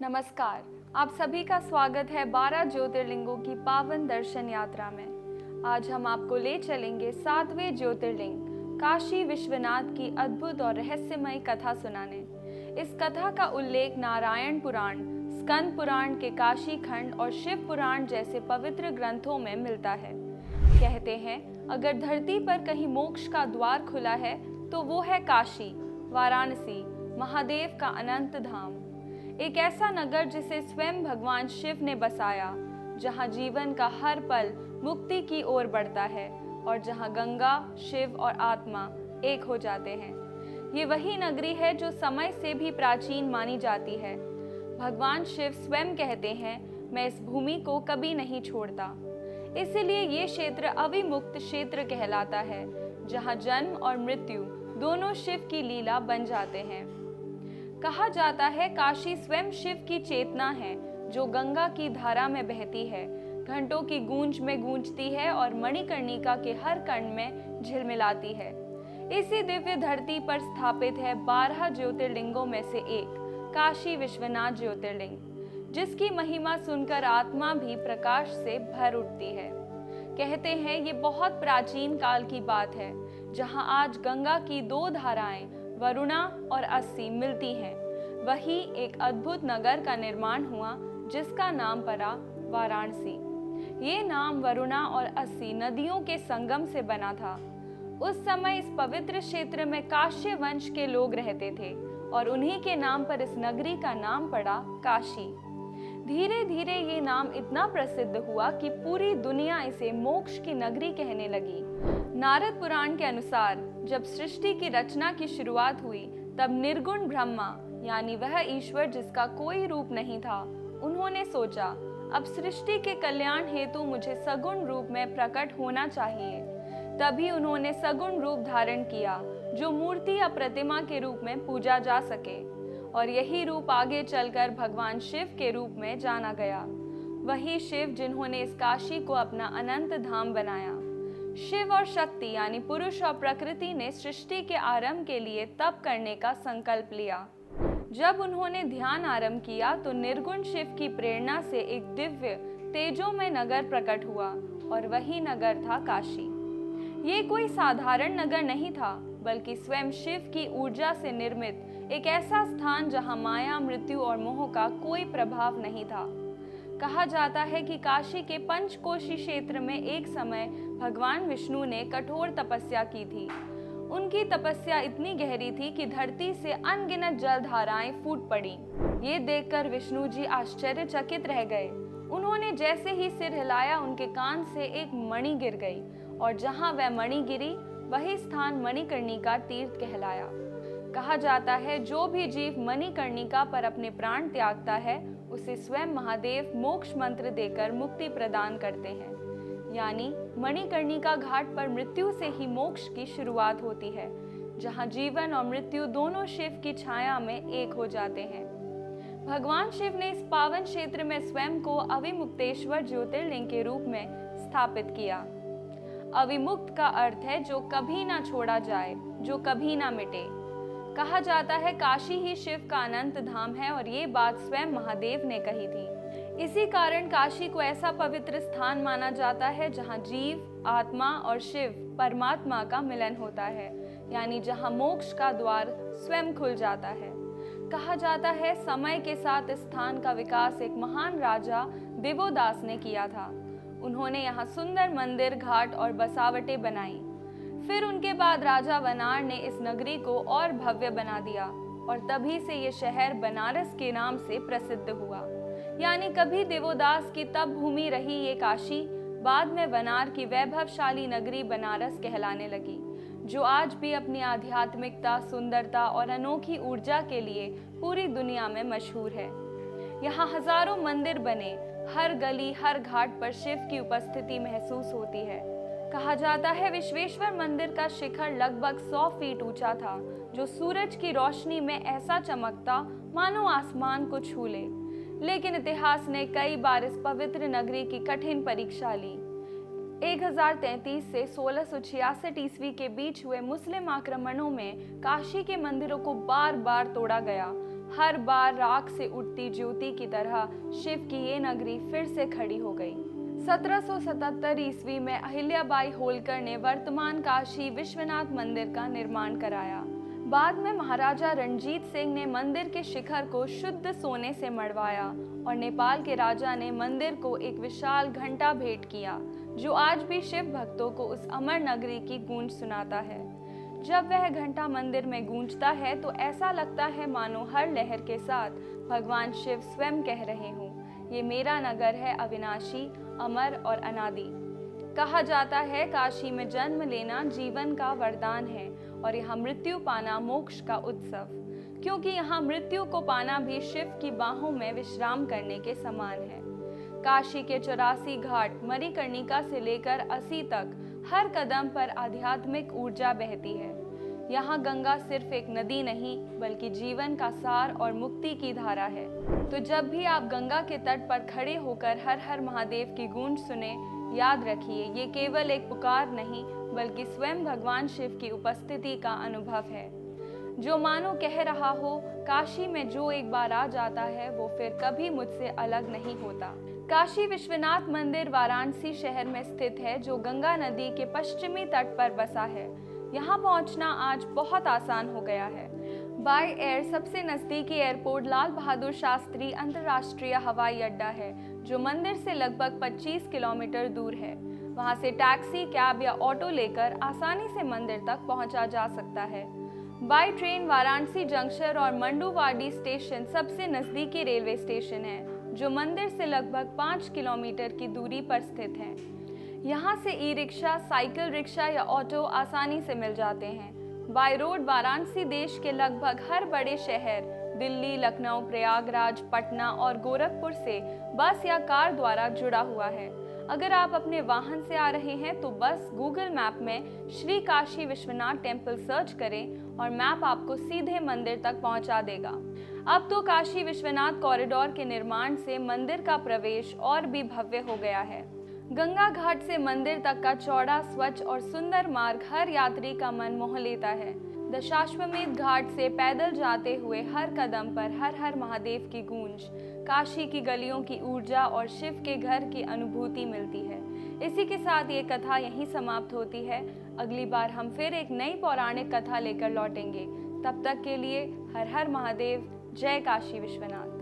नमस्कार। आप सभी का स्वागत है 12 ज्योतिर्लिंगों की पावन दर्शन यात्रा में। आज हम आपको ले चलेंगे 7वें ज्योतिर्लिंग काशी विश्वनाथ की अद्भुत और रहस्यमय कथा सुनाने। इस कथा का उल्लेख नारायण पुराण, स्कंद पुराण के काशी खंड और शिव पुराण जैसे पवित्र ग्रंथों में मिलता है। कहते हैं, अगर धरती पर कहीं मोक्ष का द्वार खुला है तो वो है काशी, वाराणसी, महादेव का अनंत धाम। एक ऐसा नगर जिसे स्वयं भगवान शिव ने बसाया, जहां जीवन का हर पल मुक्ति की ओर बढ़ता है और जहां गंगा, शिव और आत्मा एक हो जाते हैं। ये वही नगरी है जो समय से भी प्राचीन मानी जाती है। भगवान शिव स्वयं कहते हैं, मैं इस भूमि को कभी नहीं छोड़ता। इसलिए ये क्षेत्र अविमुक्त क्षेत्र कहलाता है, जहां जन्म और मृत्यु दोनों शिव की लीला बन जाते हैं। कहा जाता है, काशी स्वयं शिव की चेतना है, जो गंगा की धारा में बहती है, घंटों की गूंज में गूंजती है और मणिकर्णिका के हर कण में झिलमिलाती है। इसी दिव्य धरती पर स्थापित है 12 ज्योतिर्लिंगों में से एक काशी विश्वनाथ ज्योतिर्लिंग, जिसकी महिमा सुनकर आत्मा भी प्रकाश से भर उठती है। कहते हैं, ये बहुत प्राचीन काल की बात है, जहां आज गंगा की दो धाराएं वरुणा और अस्सी मिलती हैं। वही एक अद्भुत नगर का निर्माण हुआ, जिसका नाम पड़ा वाराणसी। ये नाम वरुणा और अस्सी नदियों के संगम से बना था। उस समय इस पवित्र क्षेत्र में काश्य वंश के लोग रहते थे और उन्हीं के नाम पर इस नगरी का नाम पड़ा काशी। धीरे धीरे ये नाम इतना प्रसिद्ध हुआ कि पूरी दुनिया इसे मोक्ष की नगरी कहने लगी। नारद पुराण के अनुसार जब सृष्टि की रचना की शुरुआत हुई, तब निर्गुण ब्रह्मा, यानी वह ईश्वर जिसका कोई रूप नहीं था, उन्होंने सोचा, अब सृष्टि के कल्याण हेतु मुझे सगुण रूप में प्रकट होना चाहिए। तभी उन्होंने सगुण रूप धारण किया, जो मूर्ति या प्रतिमा के रूप में पूजा जा सके, और यही रूप आगे चलकर भगवान शिव के रूप में जाना गया। वही शिव जिन्होंने इस काशी को अपना अनंत धाम बनाया। शिव और शक्ति यानी पुरुष और प्रकृति ने सृष्टि के आरंभ के लिए तप करने का संकल्प लिया। जब उन्होंने ध्यान आरंभ किया तो निर्गुण शिव की प्रेरणा से एक दिव्य तेजोमय नगर प्रकट हुआ, और वही नगर था काशी। ये कोई साधारण नगर नहीं था, बल्कि स्वयं शिव की ऊर्जा से निर्मित एक ऐसा स्थान जहां माया, मृत्यु और मोह का कोई प्रभाव नहीं था। कहा जाता है कि काशी के पंचकोशी क्षेत्र में एक समय भगवान विष्णु ने कठोर तपस्या की थी। उनकी तपस्या इतनी गहरी थी कि धरती से अनगिनत जलधाराएं फूट पड़ी। ये देखकर विष्णु जी आश्चर्यचकित रह गए। उन्होंने जैसे ही सिर हिलाया, उनके कान से एक मणि गिर गई, और जहां वह मणि गिरी, वही स्थान मणिकर्णिका तीर्थ कहलाया। कहा जाता है, जो भी जीव मणिकर्णिका पर अपने प्राण त्यागता है, उसे स्वयं महादेव मोक्ष मंत्र देकर मुक्ति प्रदान करते हैं। यानी मणिकर्णिका घाट पर मृत्यु से ही मोक्ष की शुरुआत होती है, जहां जीवन और मृत्यु दोनों शिव की छाया में एक हो जाते हैं। भगवान शिव ने इस पावन क्षेत्र में स्वयं को अविमुक्तेश्वर ज्योतिर्लिंग के रूप में स्थापित किया। अविमुक्त का अर्थ है जो कभी ना छोड़ा जाए, जो कभी ना मिटे। कहा जाता है, काशी ही शिव का अनंत धाम है, और ये बात स्वयं महादेव ने कही थी। इसी कारण काशी को ऐसा पवित्र स्थान माना जाता है, जहां जीव, आत्मा और शिव परमात्मा का मिलन होता है, यानी जहां मोक्ष का द्वार स्वयं खुल जाता है। कहा जाता है, समय के साथ इस स्थान का विकास एक महान राजा दिवोदास ने किया था। उन्होंने यहाँ सुंदर मंदिर, घाट और बसावटें बनाई। फिर उनके बाद राजा वनार ने इस नगरी को और भव्य बना दिया, और तभी से ये शहर बनारस के नाम से प्रसिद्ध हुआ। यानी कभी दिवोदास की तप भूमि रही ये काशी, बाद में वनार की वैभवशाली नगरी बनारस कहलाने लगी, जो आज भी अपनी आध्यात्मिकता, सुंदरता और अनोखी ऊर्जा के लिए पूरी दुनिया में मशहूर है। यहाँ हजारों मंदिर बने, हर गली, हर घाट पर शिव की उपस्थिति महसूस होती है। कहा जाता है, विश्वेश्वर मंदिर का शिखर लगभग 100 फीट ऊंचा था, जो सूरज की रोशनी में ऐसा चमकता मानो आसमान को छू ले। लेकिन इतिहास ने कई बार इस पवित्र नगरी की कठिन परीक्षा ली। 1033 से 1666 ईस्वी के बीच हुए मुस्लिम आक्रमणों में काशी के मंदिरों को बार बार तोड़ा गया, हर बार राख से उठती ज्योति की तरह शिव की ये नगरी फिर से खड़ी हो गई। 1777 ईस्वी में अहिल्याबाई होलकर ने वर्तमान काशी विश्वनाथ मंदिर का निर्माण कराया। बाद में महाराजा रणजीत सिंह ने मंदिर के शिखर को शुद्ध सोने से मढ़वाया और नेपाल के राजा ने मंदिर को एक विशाल घंटा भेंट किया, जो आज भी शिव भक्तों को उस अमर नगरी की गूंज सुनाता है। जब वह घंटा मंदिर में गूंजता है तो ऐसा लगता है मानो हर लहर के साथ भगवान शिव स्वयं कह रहे हों, ये मेरा नगर है अविनाशी, अमर और अनादि। कहा जाता है काशी में जन्म लेना जीवन का वरदान है और यहाँ मृत्यु पाना मोक्ष का उत्सव, क्योंकि यहाँ मृत्यु को पाना भी शिव की बाहों में विश्राम करने के समान है। काशी के 84 घाट मणिकर्णिका से लेकर 80 तक हर कदम पर आध्यात्मिक ऊर्जा बहती है। यहाँ गंगा सिर्फ एक नदी नहीं बल्कि जीवन का सार और मुक्ति की धारा है। तो जब भी आप गंगा के तट पर खड़े होकर हर हर महादेव की गूंज सुने, याद रखिए ये केवल एक पुकार नहीं बल्कि स्वयं भगवान शिव की उपस्थिति का अनुभव है, जो मानो कह रहा हो काशी में जो एक बार आ जाता है वो फिर कभी मुझसे अलग नहीं होता। काशी विश्वनाथ मंदिर वाराणसी शहर में स्थित है, जो गंगा नदी के पश्चिमी तट पर बसा है। यहाँ पहुँचना आज बहुत आसान हो गया है। बाय एयर सबसे नज़दीकी एयरपोर्ट लाल बहादुर शास्त्री अंतर्राष्ट्रीय हवाई अड्डा है, जो मंदिर से लगभग 25 किलोमीटर दूर है। वहाँ से टैक्सी, कैब या ऑटो लेकर आसानी से मंदिर तक पहुँचा जा सकता है। बाय ट्रेन वाराणसी जंक्शन और मंडुवाडी स्टेशन सबसे नज़दीकी रेलवे स्टेशन है, जो मंदिर से लगभग 5 किलोमीटर की दूरी पर स्थित है। यहाँ से ई रिक्शा, साइकिल रिक्शा या ऑटो आसानी से मिल जाते हैं। बाय रोड वाराणसी देश के लगभग हर बड़े शहर दिल्ली, लखनऊ, प्रयागराज, पटना और गोरखपुर से बस या कार द्वारा जुड़ा हुआ है। अगर आप अपने वाहन से आ रहे हैं तो बस गूगल मैप में श्री काशी विश्वनाथ टेम्पल सर्च करें और मैप आपको सीधे मंदिर तक पहुंचा देगा। अब तो काशी विश्वनाथ कॉरिडोर के निर्माण से मंदिर का प्रवेश और भी भव्य हो गया है। गंगा घाट से मंदिर तक का चौड़ा, स्वच्छ और सुंदर मार्ग हर यात्री का मन मोह लेता है। दशाश्वमेध घाट से पैदल जाते हुए हर कदम पर हर हर महादेव की गूंज, काशी की गलियों की ऊर्जा और शिव के घर की अनुभूति मिलती है। इसी के साथ ये कथा यहीं समाप्त होती है। अगली बार हम फिर एक नई पौराणिक कथा लेकर लौटेंगे। तब तक के लिए हर हर महादेव, जय काशी विश्वनाथ।